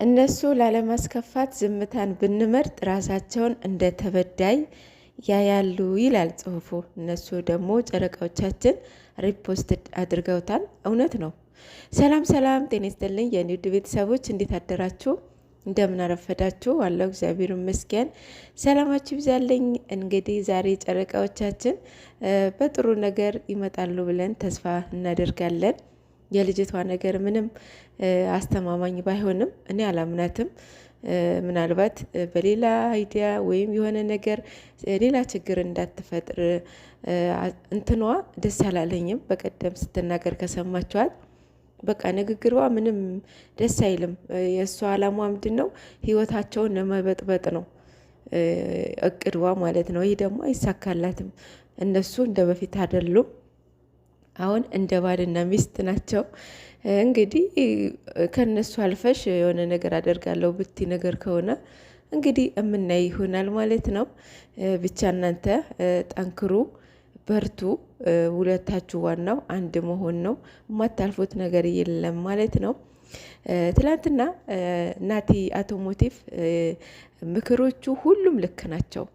እነሱ ላለማስከፋት ዝምታን ብንመርጥ ራሳቸውን እንደ ተበዳይ ያያሉ ይላል ጽሁፉ። እነሱ ደግሞ ጨረቃዎቻችን ሪፖስት አድርገውታል። እውነት ነው። ሰላም ሰላም፣ ጤና ይስጥልኝ የኔ ውድ ቤተሰቦች፣ እንዴት አደራችሁ? እንደምን አረፈዳችሁ? አለው እግዚአብሔር ይመስገን። ሰላማችሁ ይብዛልኝ። እንግዲህ ዛሬ ጨረቃዎቻችን በጥሩ ነገር ይመጣሉ ብለን ተስፋ እናደርጋለን። የልጅቷ ነገር ምንም አስተማማኝ ባይሆንም እኔ አላምናትም። ምናልባት በሌላ አይዲያ ወይም የሆነ ነገር ሌላ ችግር እንዳትፈጥር እንትኗ ደስ አላለኝም። በቀደም ስትናገር ከሰማችኋት በቃ ንግግሯ ምንም ደስ አይልም። የእሷ አላማ ምንድን ነው? ህይወታቸውን ለመበጥበጥ ነው እቅድዋ ማለት ነው። ይህ ደግሞ አይሳካላትም። እነሱ እንደ በፊት አይደሉም። አሁን እንደ ባልና ሚስት ናቸው። እንግዲህ ከነሱ አልፈሽ የሆነ ነገር አደርጋለሁ ብቲ ነገር ከሆነ እንግዲህ እምናይ ይሆናል ማለት ነው። ብቻ እናንተ ጠንክሩ፣ በርቱ። ሁለታችሁ ዋናው አንድ መሆን ነው። የማታልፉት ነገር የለም ማለት ነው። ትላንትና ናቲ አውቶሞቲቭ ምክሮቹ ሁሉም ልክ ናቸው።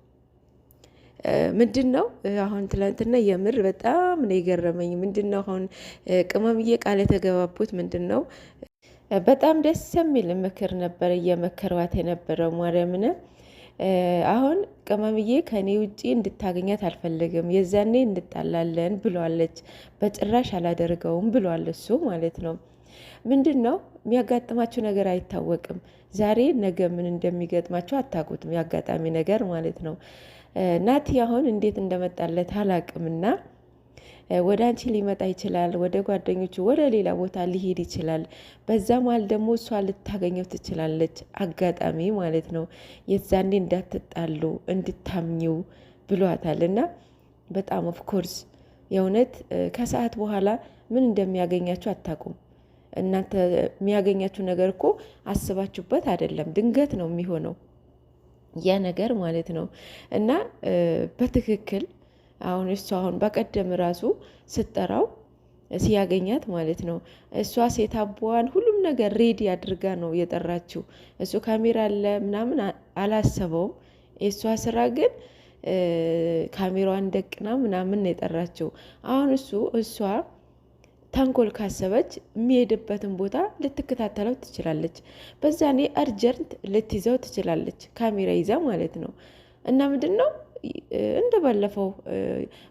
ምንድን ነው አሁን ትላንትና የምር በጣም ነው የገረመኝ። ምንድን ነው አሁን ቅመምዬ ቃል የተገባቡት ምንድን ነው? በጣም ደስ የሚል ምክር ነበር እየመከሯት የነበረው ማርያምን። አሁን ቅመምዬ ከኔ ውጪ እንድታገኛት አልፈልግም፣ የዛኔ እንጣላለን ብሏለች። በጭራሽ አላደርገውም ብሏል እሱ ማለት ነው። ምንድን ነው የሚያጋጥማቸው ነገር አይታወቅም። ዛሬ ነገ ምን እንደሚገጥማቸው አታውቁትም። የአጋጣሚ ነገር ማለት ነው። ናቲ አሁን እንዴት እንደመጣለት አላቅምና ወደ አንቺ ሊመጣ ይችላል፣ ወደ ጓደኞቹ፣ ወደ ሌላ ቦታ ሊሄድ ይችላል። በዛ መሀል ደግሞ እሷ ልታገኘው ትችላለች፣ አጋጣሚ ማለት ነው። የዛኔ እንዳትጣሉ እንድታምኚው ብሏታል። እና በጣም ኦፍኮርስ የእውነት ከሰዓት በኋላ ምን እንደሚያገኛችሁ አታውቁም። እናንተ የሚያገኛችሁ ነገር እኮ አስባችሁበት አይደለም፣ ድንገት ነው የሚሆነው ያ ነገር ማለት ነው። እና በትክክል አሁን እሷ አሁን በቀደም ራሱ ስጠራው ሲያገኛት ማለት ነው እሷ ሴት አቧን ሁሉም ነገር ሬዲ አድርጋ ነው የጠራችው። እሱ ካሜራ አለ ምናምን አላሰበውም። የእሷ ስራ ግን ካሜራዋን ደቅና ምናምን ነው የጠራችው። አሁን እሷ ተንኮል ካሰበች የሚሄድበትን ቦታ ልትከታተለው ትችላለች። በዛኔ አርጀንት ልትይዘው ትችላለች፣ ካሜራ ይዛ ማለት ነው። እና ምንድን ነው እንደ ባለፈው፣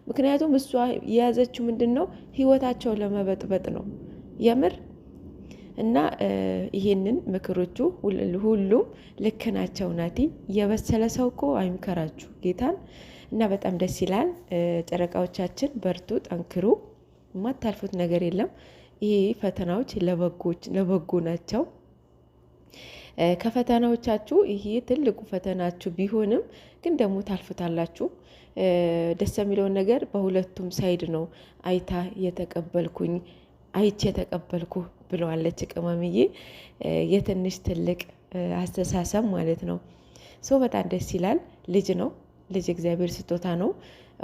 ምክንያቱም እሷ የያዘችው ምንድን ነው ህይወታቸው ለመበጥበጥ ነው የምር። እና ይሄንን ምክሮቹ ሁሉም ልክ ናቸው። ናቲ የበሰለ ሰው እኮ አይምከራችሁ ጌታን። እና በጣም ደስ ይላል። ጨረቃዎቻችን በርቱ፣ ጠንክሩ። የማታልፉት ነገር የለም። ይሄ ፈተናዎች ለበጎ ናቸው። ከፈተናዎቻችሁ ይሄ ትልቁ ፈተናችሁ ቢሆንም ግን ደግሞ ታልፉታላችሁ። ደስ የሚለውን ነገር በሁለቱም ሳይድ ነው አይቼ የተቀበልኩ ብለዋለች ቅመምዬ። የትንሽ ትልቅ አስተሳሰብ ማለት ነው። ሰው በጣም ደስ ይላል። ልጅ ነው፣ ልጅ እግዚአብሔር ስጦታ ነው።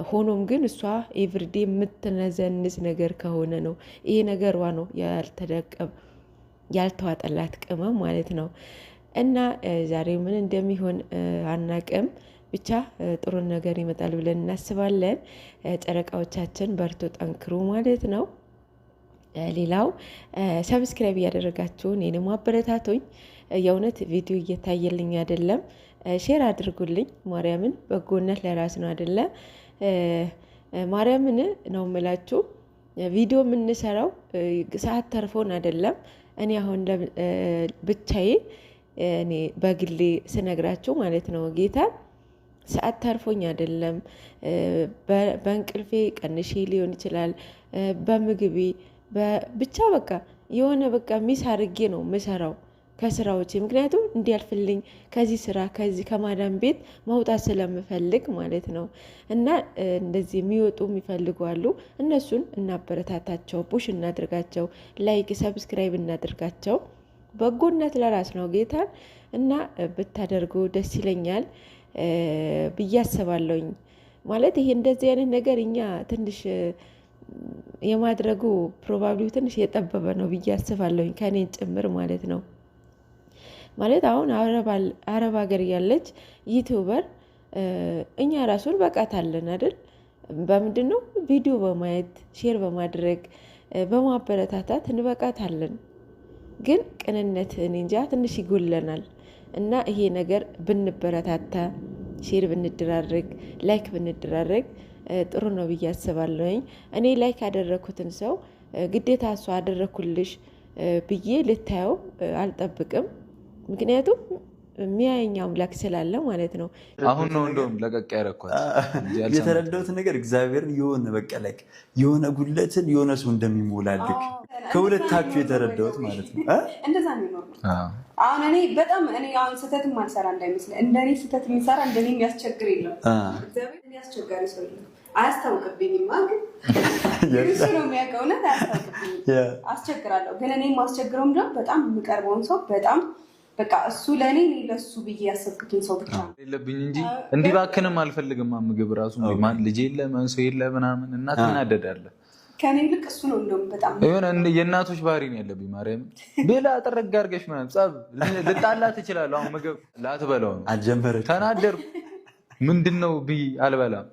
ሆኖም ግን እሷ ኤቭሪዴ የምትነዘንዝ ነገር ከሆነ ነው ይሄ ነገሯ ነው ያልተዋጠላት ቅመም ማለት ነው። እና ዛሬ ምን እንደሚሆን አናቅም። ብቻ ጥሩ ነገር ይመጣል ብለን እናስባለን። ጨረቃዎቻችን በርቶ ጠንክሩ ማለት ነው። ሌላው ሰብስክራይብ እያደረጋችሁ እኔንም አበረታቱኝ። የእውነት ቪዲዮ እየታየልኝ አይደለም፣ ሼር አድርጉልኝ። ማርያምን በጎነት ለራስ ነው አይደለ? ማርያምን ነው የምላችሁ። ቪዲዮ የምንሰራው ሰዓት ተርፎን አይደለም። እኔ አሁን ብቻዬ እኔ በግሌ ስነግራችሁ ማለት ነው ጌታ ሰዓት ተርፎኝ አይደለም። በእንቅልፌ ቀንሼ ሊሆን ይችላል፣ በምግቤ ብቻ በቃ የሆነ በቃ ሚስ አድርጌ ነው ምሰራው ከስራዎቼ። ምክንያቱም እንዲያልፍልኝ ከዚህ ስራ ከዚህ ከማዳም ቤት መውጣት ስለምፈልግ ማለት ነው። እና እንደዚህ የሚወጡ የሚፈልጉ አሉ። እነሱን እናበረታታቸው፣ ፑሽ እናድርጋቸው፣ ላይክ ሰብስክራይብ እናድርጋቸው። በጎነት ለራስ ነው ጌታን። እና ብታደርጉ ደስ ይለኛል ብዬ አስባለሁኝ። ማለት ይሄ እንደዚህ አይነት ነገር እኛ ትንሽ የማድረጉ ፕሮባብሊ ትንሽ የጠበበ ነው ብዬ አስባለሁኝ፣ ከኔን ጭምር ማለት ነው። ማለት አሁን አረብ ሀገር ያለች ዩቲዩበር እኛ ራሱን በቃታለን አይደል? በምንድን ነው ቪዲዮ በማየት ሼር በማድረግ በማበረታታት እንበቃታለን። ግን ቅንነት እኔ እንጃ ትንሽ ይጎለናል። እና ይሄ ነገር ብንበረታታ ሼር ብንደራረግ ላይክ ብንደራረግ ጥሩ ነው ብዬ አስባለሁኝ። እኔ ላይክ ያደረኩትን ሰው ግዴታ እሷ አደረኩልሽ ብዬ ልታየው አልጠብቅም። ምክንያቱም የሚያየኝ አምላክ ስላለ ማለት ነው። አሁን ነው እንደውም ለቀቅ ያደረኳት የተረዳሁት ነገር እግዚአብሔርን የሆነ በቃ ላይ የሆነ ጉድለትን የሆነ ሰው እንደሚሞላልክ ከሁለታችሁ የተረዳሁት ማለት ነው። እንደዛ ነው። አሁን እኔ በጣም አሁን ስህተት ማልሰራ እንዳይመስልህ፣ እንደኔ ስህተት የሚሰራ እንደኔ የሚያስቸግር የለም። እግዚአብሔር ያስቸጋሪ ሰው የለም። አያስታውቅብኝም ግን እሱ ነው የሚያውቀው። እውነት አያስታውቅብኝም። አስቸግራለሁ ግን እኔ የማስቸግረውም ደግሞ በጣም የሚቀርበውን ሰው በጣም በቃ እሱ ለእኔ ለሱ ብዬ ያሰብኩትን ሰው ብቻ የለብኝ እንጂ እንዲባክንም አልፈልግም። ምግብ ራሱ ልጅ የለ ሰው የለ ምናምን እናት እናደዳለን። ከኔ ይልቅ እሱ ነው እንደውም በጣም የሆነ የእናቶች ባህሪ ነው ያለብኝ። ማርያም ቤላ ጥረግ አድርገሽ ምናምን ጸብ ልጣላ ትችላለህ። አሁን ምግብ ላትበላው ነው አልጀመረች ተናደርኩ ምንድን ነው ብዬ አልበላም።